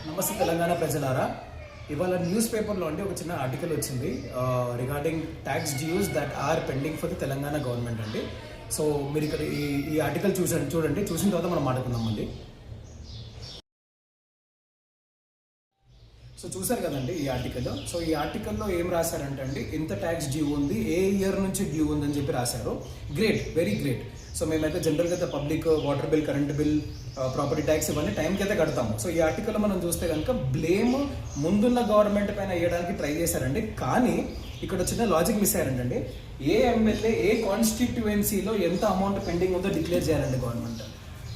నమస్తే తెలంగాణ ప్రజలారా. ఇవాళ న్యూస్ పేపర్లో అంటే ఒక చిన్న ఆర్టికల్ వచ్చింది regarding tax dues that are pending for the Telangana government అండి. సో మీరు ఇక్కడ ఈ ఆర్టికల్ చూడండి, చూసిన తర్వాత మనం మాట్లాడుకుందాం మళ్ళీ. సో చూసారు కదండి ఈ ఆర్టికల్. సో ఈ ఆర్టికల్లో ఏం రాశారంటే అండి, ఎంత ట్యాక్స్ డ్యూ ఉంది, ఏ ఇయర్ నుంచి డ్యూ ఉందని చెప్పి రాశారు. Great, very great. సో మేమైతే జనరల్గా అయితే public water bill, current bill, property tax ఇవన్నీ టైంకి అయితే కడతాము. సో ఈ ఆర్టికల్లో మనం చూస్తే కనుక బ్లేమ్ ముందున్న గవర్నమెంట్ పైన వేయడానికి ట్రై చేశారండి. కానీ ఇక్కడ చిన్న లాజిక్ మిస్ అయ్యారంటండి. ఏ ఎమ్మెల్యే ఏ కాన్స్టిట్యుయెన్సీలో ఎంత అమౌంట్ పెండింగ్ ఉందో డిక్లేర్ చేయాలండి గవర్నమెంట్.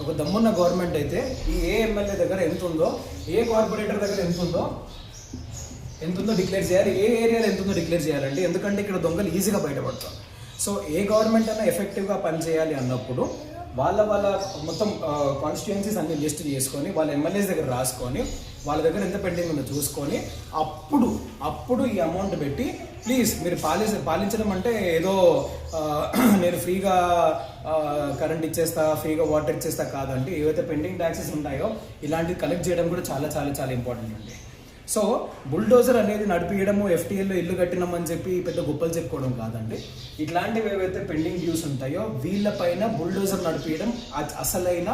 ఒక దమ్మున్న గవర్నమెంట్ అయితే ఈ ఏ ఎమ్మెల్యే దగ్గర ఎంత ఉందో, ఏ కార్పొరేటర్ దగ్గర ఎంత ఉందో డిక్లేర్ చేయాలి, ఏ ఏరియాలో ఎంత ఉందో డిక్లేర్ చేయాలండి. ఎందుకంటే ఇక్కడ దొంగలు ఈజీగా బయటపడతాం. సో ఏ గవర్నమెంట్ అయినా ఎఫెక్టివ్గా పనిచేయాలి అన్నప్పుడు వాళ్ళ మొత్తం కాన్స్టిట్యుయెన్సీస్ అన్ని లిస్ట్ చేసుకొని వాళ్ళ ఎమ్మెల్యేస్ దగ్గర రాసుకొని వాళ్ళ దగ్గర ఎంత పెండింగ్ ఉందో చూసుకొని అప్పుడు ఈ అమౌంట్ పెట్టి ప్లీజ్ మీరు పాలించడం అంటే ఏదో నేను ఫ్రీగా కరెంట్ ఇచ్చేస్తా, ఫ్రీగా వాటర్ ఇచ్చేస్తా కాదండి. ఏవైతే పెండింగ్ ట్యాక్సెస్ ఉంటాయో ఇలాంటివి కలెక్ట్ చేయడం కూడా చాలా చాలా చాలా ఇంపార్టెంట్ అండి. సో బుల్డోజర్ అనేది నడిపియడము, ఎఫ్టీఎల్లో ఇల్లు కట్టినామని చెప్పి పెద్ద గొప్పలు చెప్పుకోవడం కాదండి. ఇట్లాంటివి ఏవైతే పెండింగ్ డ్యూస్ ఉంటాయో వీళ్ళపైన బుల్డోజర్ నడిపియడం అసలైన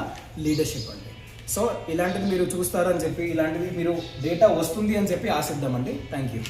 లీడర్షిప్ అండి. సో ఇలాంటివి మీరు చూస్తారని చెప్పి, ఇలాంటివి మీరు డేటా వస్తుంది అని చెప్పి ఆశిద్దామండి. Thank you.